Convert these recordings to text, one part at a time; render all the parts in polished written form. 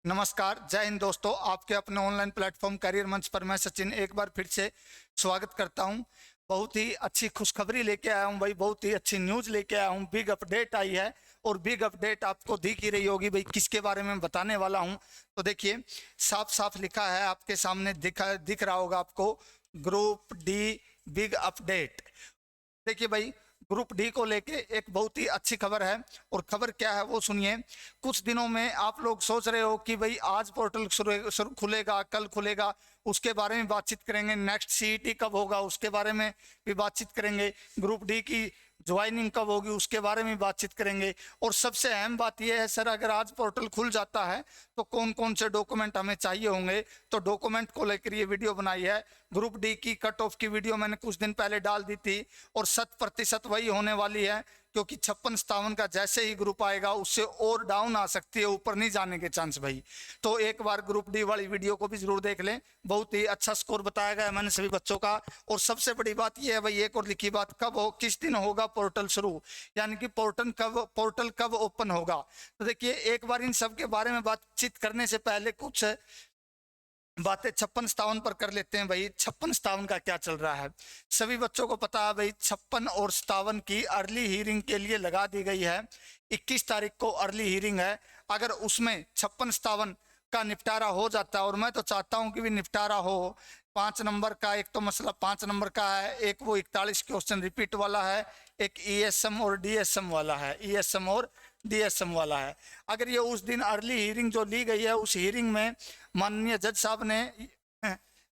नमस्कार, जय हिंद दोस्तों। आपके अपने ऑनलाइन प्लेटफॉर्म करियर मंच पर मैं सचिन एक बार फिर से स्वागत करता हूं। बहुत ही अच्छी खुशखबरी लेके आया हूं भाई, बहुत ही अच्छी न्यूज़ लेके आया हूं। बिग अपडेट आई है और बिग अपडेट आपको दिख ही रही होगी भाई, किसके बारे में बताने वाला हूं। तो देखिए, साफ साफ लिखा है आपके सामने, दिख रहा होगा आपको, ग्रुप डी बिग अपडेट। देखिए भाई, ग्रुप डी को लेके एक बहुत ही अच्छी खबर है। और खबर क्या है वो सुनिए। कुछ दिनों में आप लोग सोच रहे हो कि भाई आज पोर्टल शुरू खुलेगा, कल खुलेगा, उसके बारे में बातचीत करेंगे। नेक्स्ट सीईटी कब होगा उसके बारे में भी बातचीत करेंगे। ग्रुप डी की ज्वाइनिंग कब होगी उसके बारे में बातचीत करेंगे। और सबसे अहम बात यह है सर, अगर आज पोर्टल खुल जाता है तो कौन कौन से डॉक्यूमेंट हमें चाहिए होंगे। तो डॉक्यूमेंट को लेकर ये वीडियो बनाई है। ग्रुप डी की कट ऑफ की वीडियो मैंने कुछ दिन पहले डाल दी थी और 100% वही होने वाली है, क्योंकि 56-57 का जैसे ही ग्रुप आएगा उससे और डाउन आ सकती है, ऊपर नहीं जाने के चांस भाई। तो एक बार ग्रुप डी वाली वीडियो को भी जरूर देख लें। बहुत ही अच्छा स्कोर बताया गया है मैंने सभी बच्चों का। और सबसे बड़ी बात यह है भाई, एक और लिखी बात, कब हो, किस दिन होगा पोर्टल शुरू, यानी कि पोर्टल कब ओपन होगा। तो देखिए, एक बार इन सब के बारे में बातचीत करने से पहले कुछ बातें 56-57 पर कर लेते हैं भाई। 56-57 का क्या चल रहा है, सभी बच्चों को पता है भाई। 56 और 57 की अर्ली हीयरिंग के लिए लगा दी गई है। 21 तारीख को अर्ली हीयरिंग है। अगर उसमें 56-57 का निपटारा हो जाता है, और मैं तो चाहता हूं कि भी निपटारा हो। 5 नंबर का एक तो मसला 5 नंबर का है, एक वो 41 क्वेश्चन रिपीट वाला है, एक ईएसएम और डीएसएम वाला है, ईएसएम और डीएसएम वाला है। अगर ये उस दिन अर्ली हीयरिंग जो ली गई है, उस हीयरिंग में माननीय जज साहब ने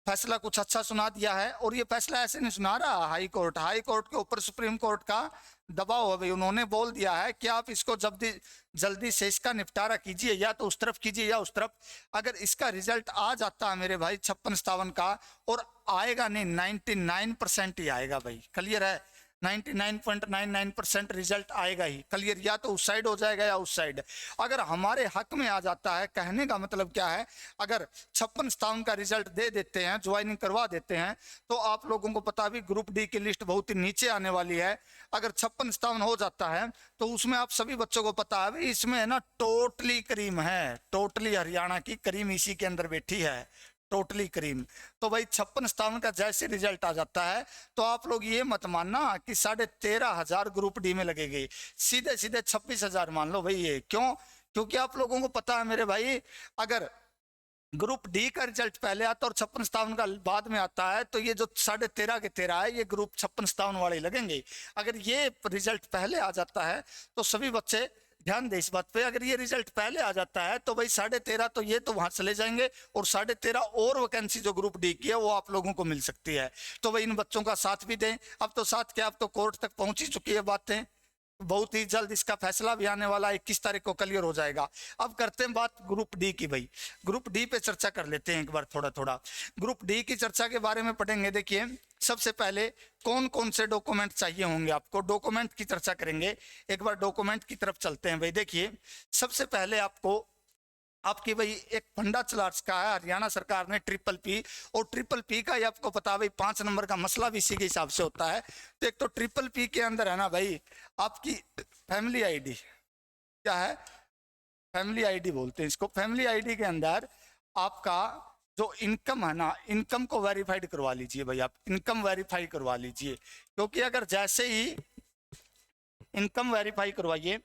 फैसला कुछ अच्छा सुना दिया है। और ये फैसला ऐसे नहीं सुना रहा हाई कोर्ट के ऊपर सुप्रीम कोर्ट का दबाव है भाई। उन्होंने बोल दिया है कि आप इसको जल्दी से इसका निपटारा कीजिए, या तो उस तरफ कीजिए या उस तरफ। अगर इसका रिजल्ट आ जाता है मेरे भाई 56-57 का, और आएगा नहीं 99% ही आएगा भाई, क्लियर है। 99.99% रिजल्ट आएगा ही क्लियर, या तो उस साइड हो जाएगा या उस साइड। अगर हमारे हक में आ जाता है, कहने का मतलब क्या है, अगर 56-57 का रिजल्ट दे देते हैं, ज्वाइनिंग करवा देते हैं, तो आप लोगों को पता भी ग्रुप डी की लिस्ट बहुत ही नीचे आने वाली है। अगर 56-57 हो जाता है तो उसमें आप सभी बच्चों को पता है इसमें है ना, टोटली करीम है, टोटली हरियाणा की करीम इसी के अंदर बैठी है, टोटली करीम। तो भाई 56-57 का जैसे रिजल्ट आ जाता है तो आप लोग ये मत मानना कि 13,500 ग्रुप डी में लगेगी, सीधे सीधे 26,000 मान लो भाई। ये क्यों? क्योंकि आप लोगों को पता है मेरे भाई, अगर ग्रुप डी का रिजल्ट पहले आता और 56-57 का बाद में आता है, तो ये जो 13.5 के 13 है, ये ग्रुप 56-57 वाले लगेंगे। अगर ये रिजल्ट पहले आ जाता है तो सभी बच्चे ध्यान दे इस बात पे, अगर ये रिजल्ट पहले आ जाता है तो भाई 13.5 तो ये तो वहां चले जाएंगे, और 13.5 और वैकेंसी जो ग्रुप डी की है वो आप लोगों को मिल सकती है। तो भाई इन बच्चों का साथ भी दें। अब तो साथ क्या, अब तो कोर्ट तक पहुंच ही चुकी है बातें, बहुत ही जल्द इसका फैसला भी आने वाला है, 21 तारीख को क्लियर हो जाएगा। अब करते हैं बात ग्रुप डी की भाई। ग्रुप डी पे चर्चा कर लेते हैं एक बार थोड़ा थोड़ा। ग्रुप डी की चर्चा के बारे में पढ़ेंगे। देखिए, सबसे पहले कौन कौन से डॉक्यूमेंट चाहिए होंगे आपको, डॉक्यूमेंट की चर्चा करेंगे। एक बार डॉक्यूमेंट की तरफ चलते हैं भाई। देखिए, सबसे पहले आपको आपकी भाई एक फंडा चार्ज का है, हरियाणा सरकार ने ट्रिपल पी, और ट्रिपल पी का ही आपको पता है भाई 5 नंबर का मसला भी इसी के हिसाब से होता है। तो एक तो ट्रिपल पी के अंदर है ना भाई, आपकी फैमिली आईडी, क्या है, फैमिली आईडी बोलते हैं इसको। फैमिली आईडी के अंदर आपका जो इनकम है ना, इनकम को वेरीफाइड करवा लीजिए भाई, आप इनकम वेरीफाई करवा लीजिए। क्योंकि अगर जैसे ही इनकम वेरीफाई करवाइए,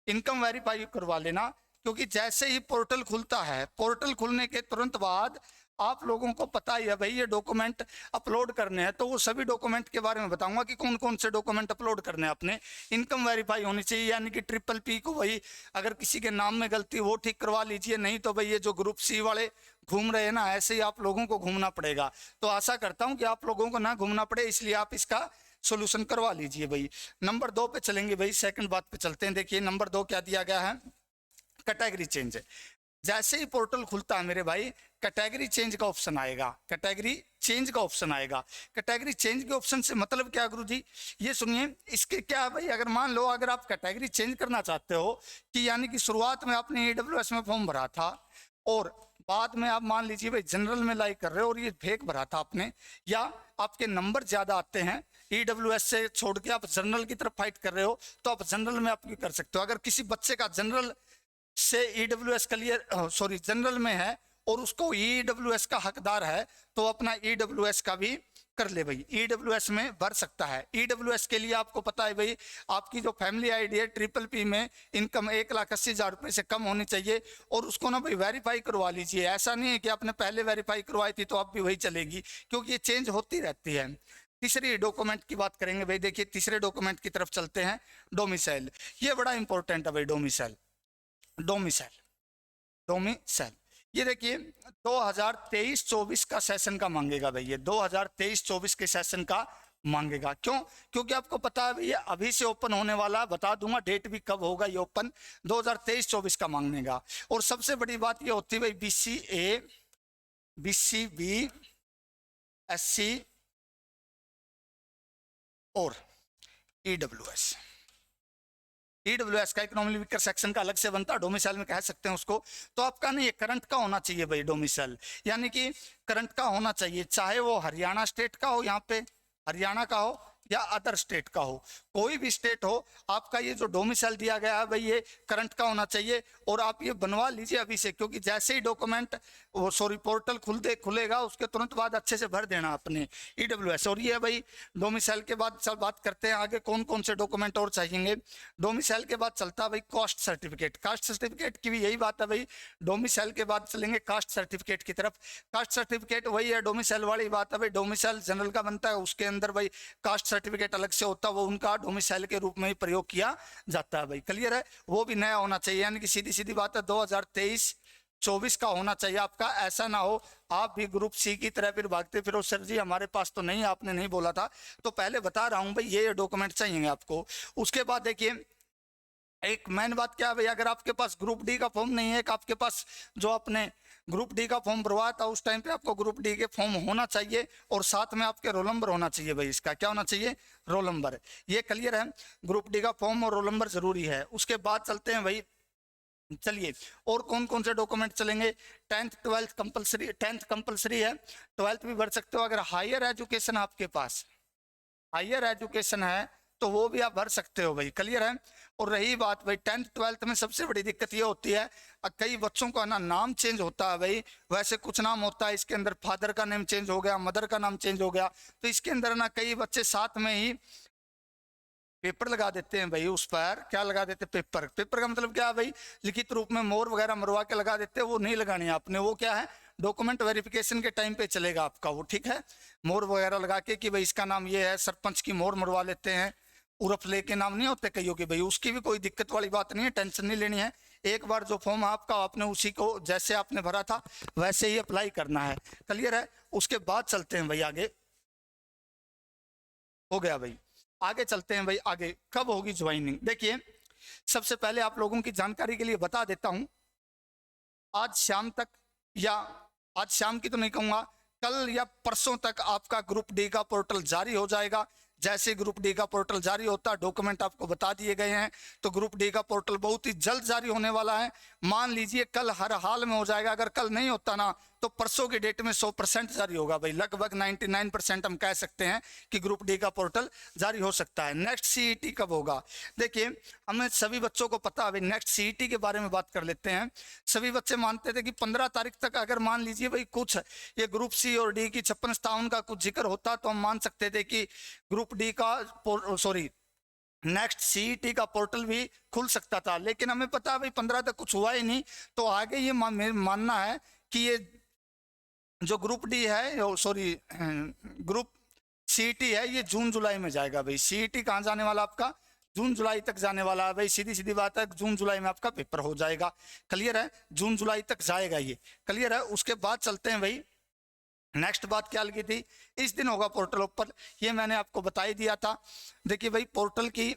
इनकम वेरीफाई करवा लेना, क्योंकि जैसे ही पोर्टल खुलता है, पोर्टल खुलने के तुरंत बाद आप लोगों को पता ही है भाई ये डॉक्यूमेंट अपलोड करने हैं। तो वो सभी डॉक्यूमेंट के बारे में बताऊंगा कि कौन कौन से डॉक्यूमेंट अपलोड करने हैं अपने। इनकम वेरीफाई होनी चाहिए, यानी कि ट्रिपल पी को भाई अगर किसी के नाम में गलती वो ठीक करवा लीजिए, नहीं तो भाई ये जो ग्रुप सी वाले घूम रहे हैं ना, ऐसे ही आप लोगों को घूमना पड़ेगा। तो आशा करता हूँ कि आप लोगों को ना घूमना पड़े, इसलिए आप इसका सोल्यूशन करवा लीजिए भाई। नंबर 2 पे चलेंगे भाई, सेकंड बात पे चलते हैं। देखिए, नंबर 2 क्या दिया गया है, कैटेगरी चेंज है। जैसे ही पोर्टल खुलता है मेरे भाई, कैटेगरी चेंज का ऑप्शन आएगा, कैटेगरी चेंज का ऑप्शन आएगा। कैटेगरी चेंज के ऑप्शन से मतलब क्या गुरुजी, ये सुनिए। इसके क्या है भाई, अगर मान लो अगर आप कैटेगरी चेंज करना चाहते हो, कि यानी कि शुरुआत में आपने ईडब्ल्यूएस में फॉर्म भरा था और बाद में आप मान लीजिए भाई जनरल में लाइक कर रहे हो और ये फेक भरा था आपने, या आपके नंबर ज्यादा आते हैं, ईडब्ल्यूएस से छोड़ के आप जनरल की तरफ फाइट कर रहे हो, तो आप जनरल में आप कर सकते हो। अगर किसी बच्चे का जनरल से ईडब्ल्यूएस क्लियर सॉरी जनरल में है और उसको ईडब्ल्यूएस का हकदार है, तो अपना ईडब्ल्यूएस का भी कर ले भाई, ईडब्ल्यूएस में भर सकता है। ईडब्ल्यूएस के लिए आपको पता है भाई, आपकी जो फैमिली आईडी है ट्रिपल पी में इनकम 1,80,000 रुपये से कम होनी चाहिए और उसको ना भाई वेरीफाई करवा लीजिए। ऐसा नहीं है कि आपने पहले वेरीफाई करवाई थी तो अब भी वही चलेगी, क्योंकि ये चेंज होती रहती है। तीसरी डॉक्यूमेंट की बात करेंगे भाई, देखिए तीसरे डॉक्यूमेंट की तरफ चलते हैं, डोमिसाइल। ये बड़ा इंपॉर्टेंट है भाई, डोमिसाइल डोमिसाइल डोमिसाइल। ये देखिए 2023-24 का सेशन का मांगेगा भाई, ये 2023-24 के सेशन का मांगेगा। क्यों? क्योंकि आपको पता है भैया अभी से ओपन होने वाला, बता दूंगा डेट भी कब होगा ये ओपन, 2023-24 का मांगेगा। और सबसे बड़ी बात ये होती है भाई, BCA, BCB, SC और ईडब्ल्यूएस। ईडब्ल्यूएस का इकोनॉमिक वीकर सेक्शन का अलग से बनता है, डोमिसाइल में कह सकते हैं उसको। तो आपका नहीं, ये करंट का होना चाहिए भाई डोमिसाइल, यानी कि करंट का होना चाहिए, चाहे वो हरियाणा स्टेट का हो, यहाँ पे हरियाणा का हो या अदर स्टेट का हो, कोई भी स्टेट हो, आपका ये जो डोमिसाइल दिया गया है भाई ये करंट का होना चाहिए। और आप ये बनवा लीजिए अभी से, क्योंकि जैसे ही डॉक्यूमेंट वो सॉरी पोर्टल खुलेगा उसके तुरंत बाद अच्छे से भर देना अपने ईडब्ल्यूएस। और ये भाई डोमिसाइल के बाद सब बात करते हैं आगे कौन कौन से डॉक्यूमेंट और चाहिए। डोमिसाइल के बाद चलता है भाई कास्ट सर्टिफिकेट। कास्ट सर्टिफिकेट की भी यही बात है भाई, डोमिसाइल के बाद चलेंगे कास्ट सर्टिफिकेट की तरफ। कास्ट सर्टिफिकेट वही है, डोमिसाइल वाली बात है भाई, डोमिसाइल जनरल का बनता है, उसके अंदर भाई कास्ट सर्टिफिकेट अलग से होता है, वो उनका डोमिसाइल के रूप में ही प्रयोग किया जाता है भाई। क्लियर है? वो भी नया होना चाहिए, यानी कि सीधी सीधी बात है 2023-24 का होना चाहिए आपका। ऐसा ना हो आप भी ग्रुप सी की तरह फिर भागते फिरो, सर जी हमारे पास तो नहीं, आपने नहीं बोला था। तो पहले बता रहा हूं भाई ये डॉक्यूमेंट चाहिए आपको। उसके बाद देखिए एक मेन बात क्या है भाई, अगर आपके पास ग्रुप डी का फॉर्म नहीं है, कि आपके पास जो अपने ग्रुप डी का फॉर्म भरवाया था उस टाइम पे आपको ग्रुप डी के फॉर्म होना चाहिए और साथ में आपके रोल नंबर होना चाहिए भाई। इसका क्या होना चाहिए? Roll number. ये क्लियर है? ग्रुप डी का फॉर्म और रोल नंबर जरूरी है। उसके बाद चलते हैं भाई, चलिए और कौन कौन से डॉक्यूमेंट चलेंगे। 10th 12th compulsory, 10th compulsory है, 12th भी भर सकते हो। अगर हायर एजुकेशन आपके पास हायर एजुकेशन है तो वो भी आप भर सकते हो भाई। क्लियर है? और रही बात भाई 10th 12th में सबसे बड़ी दिक्कत ये होती है, कई बच्चों का ना नाम चेंज होता है भाई। वैसे कुछ नाम होता है इसके अंदर, फादर का नेम चेंज हो गया, मदर का नाम चेंज हो गया, तो इसके अंदर ना कई बच्चे साथ में ही पेपर लगा देते हैं भाई। उस पर क्या लगा देते? पेपर। पेपर का मतलब क्या है भाई? लिखित रूप में मोहर वगैरह मरवा के लगा देते हैं, वो नहीं लगानी है आपने। वो क्या है? डॉक्यूमेंट वेरिफिकेशन के टाइम पे चलेगा आपका वो, ठीक है। मोहर वगैरह लगा के कि भाई इसका नाम ये है, सरपंच की मोहर मरवा लेते हैं, उर्फ लेके नाम नहीं होते कईयों के भाई, उसकी भी कोई दिक्कत वाली बात नहीं है, टेंशन नहीं लेनी है। एक बार जो फॉर्म आपका आपने उसी को जैसे आपने भरा था वैसे ही अप्लाई करना है। क्लियर है? उसके बाद चलते हैं भाई आगे। हो गया भाई, आगे चलते हैं भाई। आगे कब होगी ज्वाइनिंग? देखिए सबसे पहले आप लोगों की जानकारी के लिए बता देता हूं, आज शाम तक, या आज शाम की तो नहीं कहूंगा, कल या परसों तक आपका ग्रुप डी का पोर्टल जारी हो जाएगा। जैसे ग्रुप डी का पोर्टल जारी होता है, डॉक्यूमेंट आपको बता दिए गए हैं, तो ग्रुप डी का पोर्टल बहुत ही जल्द जारी होने वाला है। मान लीजिए कल हर हाल में हो जाएगा, अगर कल नहीं होता ना तो परसों की डेट में 100% जारी होगा भाई। लगभग 99% हम कह सकते हैं कि ग्रुप डी का पोर्टल जारी हो सकता है। नेक्स्ट सीईटी कब होगा? देखिए हमें सभी बच्चों को पता है भाई, नेक्स्ट सीईटी के बारे में बात कर लेते हैं। सभी बच्चे मानते थे कि 15 तारीख तक, अगर मान लीजिए भाई कुछ ये ग्रुप सी और डी की 56-57 का कुछ जिक्र होता तो हम मान सकते थे कि ग्रुप डी का नेक्स्ट सीईटी का पोर्टल भी खुल सकता था। लेकिन हमें पता है भाई 15 तक कुछ हुआ ही नहीं, तो आगे ये मानना है कि ये जो ग्रुप डी है, ग्रुप सीईटी है, ये जून जुलाई में जाएगा भाई। सीईटी कहाँ जाने वाला आपका? जून जुलाई तक जाने वाला है भाई। सीधी सीधी बात है, जून जुलाई में आपका पेपर हो जाएगा। क्लियर है? जून जुलाई तक जाएगा ये। क्लियर है? उसके बाद चलते हैं भाई, नेक्स्ट बात क्या लगी थी, इस दिन होगा पोर्टल ओपन, ये मैंने आपको बता ही दिया था। देखिए भाई पोर्टल की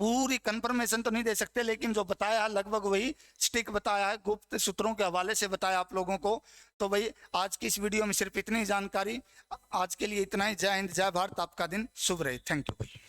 पूरी कंफर्मेशन तो नहीं दे सकते, लेकिन जो बताया लगभग वही स्टिक बताया है, गुप्त सूत्रों के हवाले से बताया आप लोगों को। तो भाई आज की इस वीडियो में सिर्फ इतनी जानकारी, आज के लिए इतना ही। जय हिंद, जय भारत, आपका दिन शुभ रहे। थैंक यू भाई।